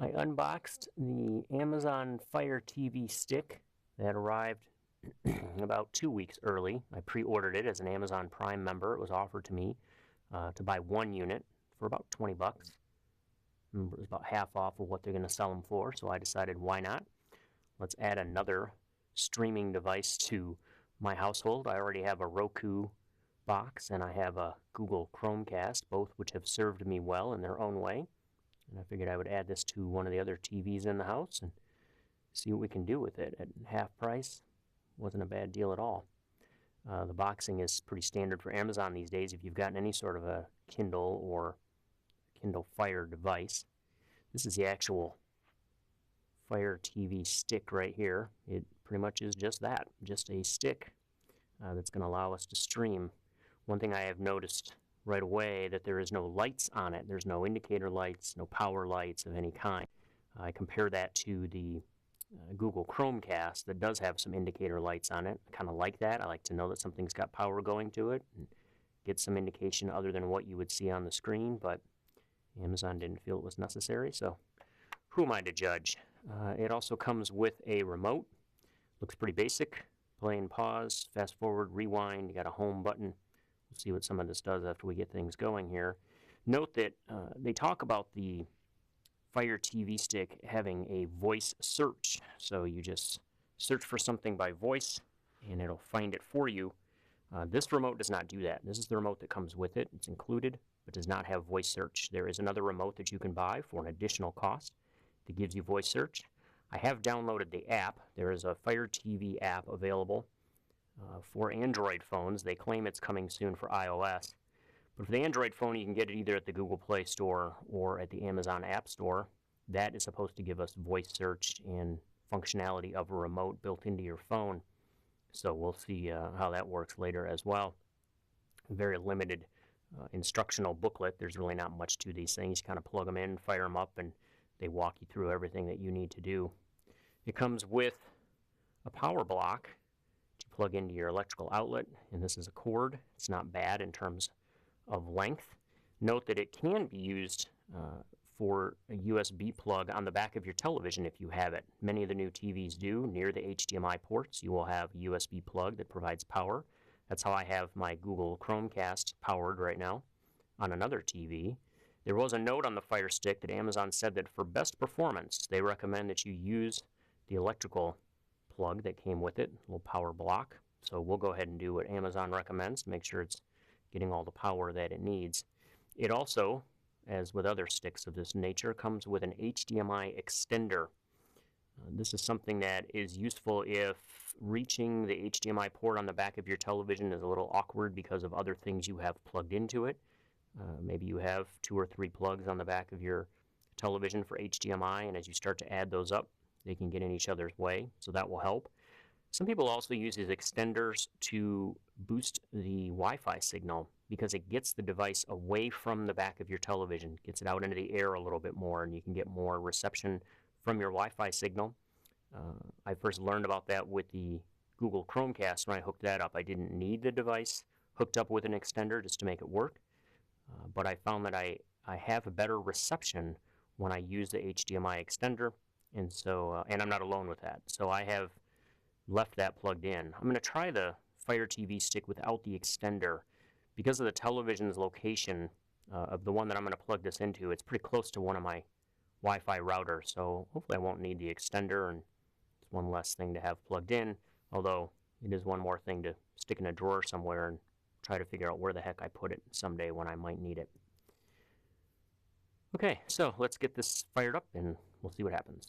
I unboxed the Amazon FireTV Stick that arrived about 2 weeks early. I pre-ordered it as an Amazon Prime member. It was offered to me to buy one unit for about 20 bucks. It was about half off of what they're going to sell them for, so I decided why not. Let's add another streaming device to my household. I already have a Roku box and I have a Google Chromecast, both which have served me well in their own way. And I figured I would add this to one of the other TVs in the house and see what we can do with it at half price. Wasn't a bad deal at all. The boxing is pretty standard for Amazon these days if you've gotten any sort of a Kindle or Kindle Fire device. This is the actual Fire TV Stick right here. It pretty much is just that, just a stick that's going to allow us to stream. One thing I have noticed right away that there is no lights on it. There's no indicator lights, no power lights of any kind. I compare that to the Google Chromecast that does have some indicator lights on it. I kind of like that. I like to know that something's got power going to it and get some indication other than what you would see on the screen, but Amazon didn't feel it was necessary, so who am I to judge? It also comes with a remote. Looks pretty basic. Play and pause, fast forward, rewind. You got a home button. We'll see what some of this does after we get things going here. Note that they talk about the Fire TV Stick having a voice search. So you just search for something by voice and it'll find it for you. This remote does not do that. This is the remote that comes with it. It's included, but does not have voice search. There is another remote that you can buy for an additional cost that gives you voice search. I have downloaded the app. There is a Fire TV app available for Android phones. They claim it's coming soon for iOS. But for the Android phone, you can get it either at the Google Play Store or at the Amazon App Store. That is supposed to give us voice search and functionality of a remote built into your phone. So we'll see how that works later as well. Very limited instructional booklet. There's really not much to these things. You kind of plug them in, fire them up, and they walk you through everything that you need to do. It comes with a power block to plug into your electrical outlet, and this is a cord. It's not bad in terms of length. Note that it can be used for a USB plug on the back of your television if you have it. Many of the new TVs do. Near the HDMI ports, you will have a USB plug that provides power. That's how I have my Google Chromecast powered right now on another TV. There was a note on the Fire Stick that Amazon said that for best performance, they recommend that you use the electrical plug that came with it, a little power block. So we'll go ahead and do what Amazon recommends to make sure it's getting all the power that it needs. It also, as with other sticks of this nature, comes with an HDMI extender. This is something that is useful if reaching the HDMI port on the back of your television is a little awkward because of other things you have plugged into it. Maybe you have 2 or 3 plugs on the back of your television for HDMI, and as you start to add those up, they can get in each other's way, so that will help. Some people also use these extenders to boost the Wi-Fi signal because it gets the device away from the back of your television, gets it out into the air a little bit more, and you can get more reception from your Wi-Fi signal. I first learned about that with the Google Chromecast when I hooked that up. I didn't need the device hooked up with an extender just to make it work. But I found that I have a better reception when I use the HDMI extender, and so and I'm not alone with that. So I have left that plugged in. I'm going to try the Fire TV Stick without the extender because of the television's location of the one that I'm going to plug this into. It's pretty close to one of my Wi-Fi routers, so hopefully I won't need the extender, and it's one less thing to have plugged in. Although it is one more thing to stick in a drawer somewhere and try to figure out where the heck I put it someday when I might need it. Okay, so let's get this fired up and we'll see what happens.